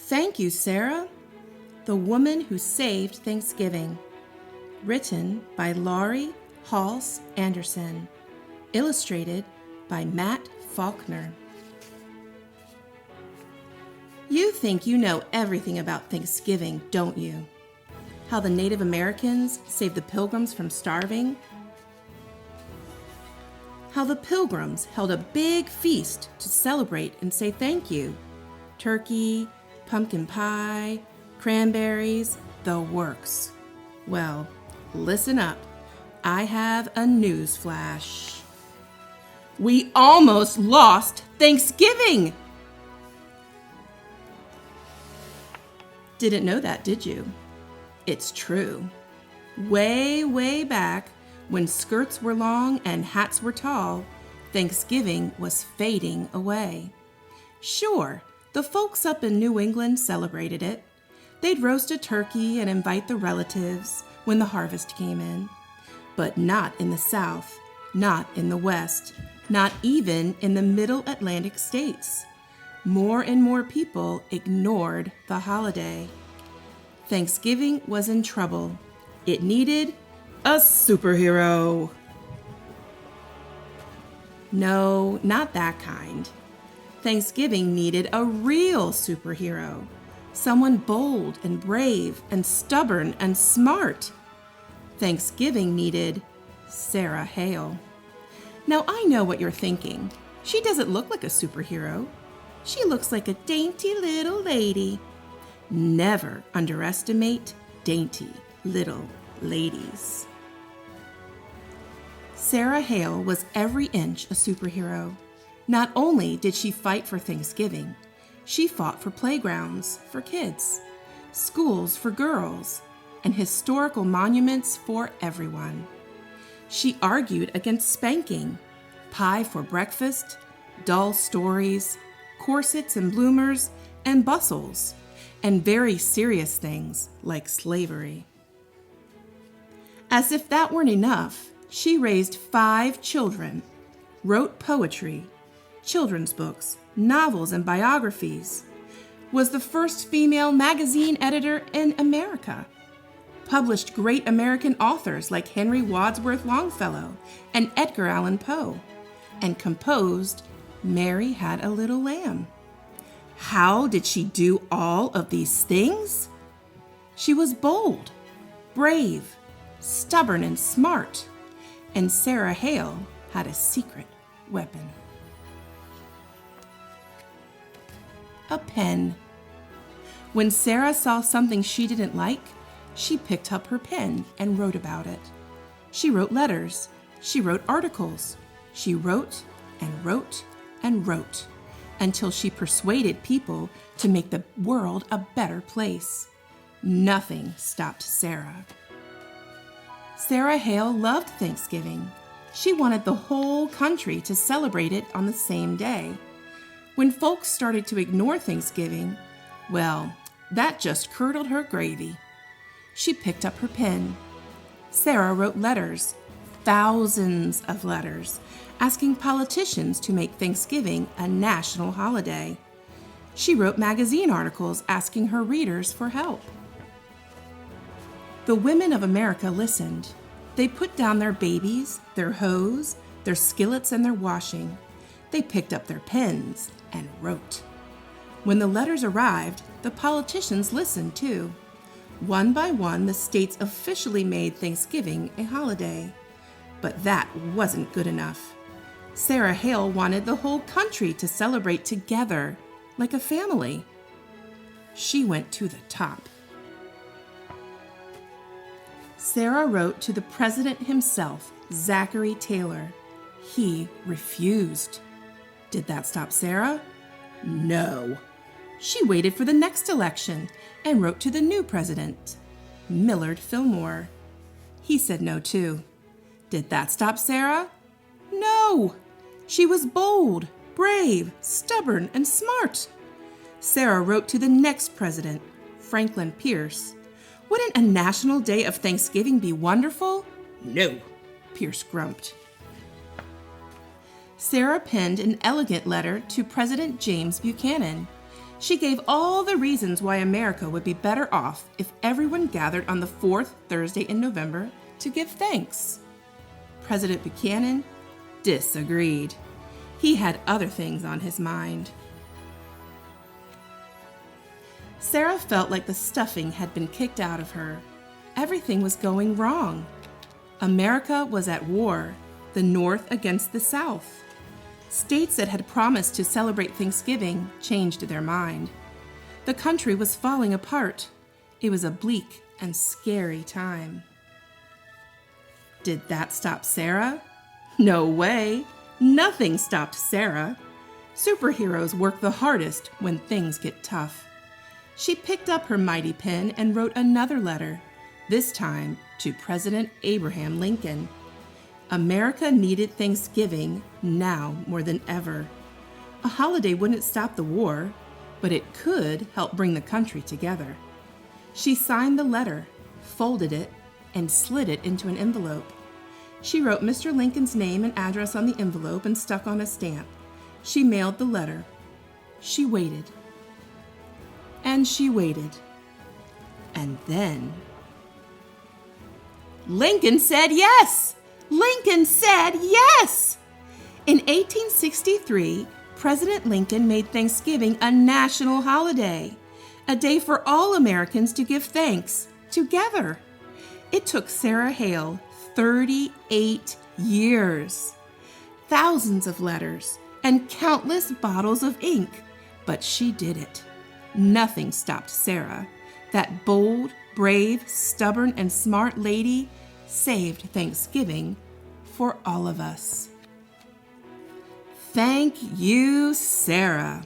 Thank you, Sarah, the woman who saved Thanksgiving. Written by Laurie, Halse, Anderson. Illustrated by Matt Faulkner. You think you know everything about Thanksgiving, don't you? How the Native Americans saved the Pilgrims from starving? How the Pilgrims held a big feast to celebrate and say thank you. Turkey, pumpkin pie, cranberries, the works. Well, listen up. I have a news flash. We almost lost Thanksgiving! Didn't know that, did you? It's true. Way, way back, when skirts were long and hats were tall, Thanksgiving was fading away. Sure, the folks up in New England celebrated it. They'd roast a turkey and invite the relatives when the harvest came in. But not in the South, not in the West, not even in the Middle Atlantic states. More and more people ignored the holiday. Thanksgiving was in trouble. It needed a superhero. No, not that kind. Thanksgiving needed a real superhero. Someone bold and brave and stubborn and smart. Thanksgiving needed Sarah Hale. Now I know what you're thinking. She doesn't look like a superhero. She looks like a dainty little lady. Never underestimate dainty little ladies. Sarah Hale was every inch a superhero. Not only did she fight for Thanksgiving, she fought for playgrounds for kids, schools for girls, and historical monuments for everyone. She argued against spanking, pie for breakfast, dull stories, corsets and bloomers, and bustles, and very serious things like slavery. As if that weren't enough, she raised 5 children, wrote poetry, children's books, novels, and biographies, was the first female magazine editor in America, published great American authors like Henry Wadsworth Longfellow and Edgar Allan Poe, and composed Mary Had a Little Lamb. How did she do all of these things? She was bold, brave, stubborn, and smart, and Sarah Hale had a secret weapon. A pen. When Sarah saw something she didn't like, she picked up her pen and wrote about it. She wrote letters. She wrote articles. She wrote and wrote and wrote until she persuaded people to make the world a better place. Nothing stopped Sarah. Sarah Hale loved Thanksgiving. She wanted the whole country to celebrate it on the same day. When folks started to ignore Thanksgiving, well, that just curdled her gravy. She picked up her pen. Sarah wrote letters, thousands of letters, asking politicians to make Thanksgiving a national holiday. She wrote magazine articles asking her readers for help. The women of America listened. They put down their babies, their hoes, their skillets, and their washing. They picked up their pens and wrote. When the letters arrived, the politicians listened too. One by one, the states officially made Thanksgiving a holiday. But that wasn't good enough. Sarah Hale wanted the whole country to celebrate together, like a family. She went to the top. Sarah wrote to the president himself, Zachary Taylor. He refused. Did that stop Sarah? No. She waited for the next election and wrote to the new president, Millard Fillmore. He said no too. Did that stop Sarah? No. She was bold, brave, stubborn, and smart. Sarah wrote to the next president, Franklin Pierce. Wouldn't a national day of Thanksgiving be wonderful? No, Pierce grumped. Sarah penned an elegant letter to President James Buchanan. She gave all the reasons why America would be better off if everyone gathered on the fourth Thursday in November to give thanks. President Buchanan disagreed. He had other things on his mind. Sarah felt like the stuffing had been kicked out of her. Everything was going wrong. America was at war, the North against the South. States that had promised to celebrate Thanksgiving changed their mind. The country was falling apart. It was a bleak and scary time. Did that stop Sarah? No way. Nothing stopped Sarah. Superheroes work the hardest when things get tough. She picked up her mighty pen and wrote another letter, this time to President Abraham Lincoln. America needed Thanksgiving now more than ever. A holiday wouldn't stop the war, but it could help bring the country together. She signed the letter, folded it, and slid it into an envelope. She wrote Mr. Lincoln's name and address on the envelope and stuck on a stamp. She mailed the letter. She waited. And she waited. And then Lincoln said yes! Lincoln said yes! In 1863, President Lincoln made Thanksgiving a national holiday, a day for all Americans to give thanks together. It took Sarah Hale 38 years, thousands of letters, and countless bottles of ink, but she did it. Nothing stopped Sarah. That bold, brave, stubborn, and smart lady saved Thanksgiving for all of us. Thank you, Sarah.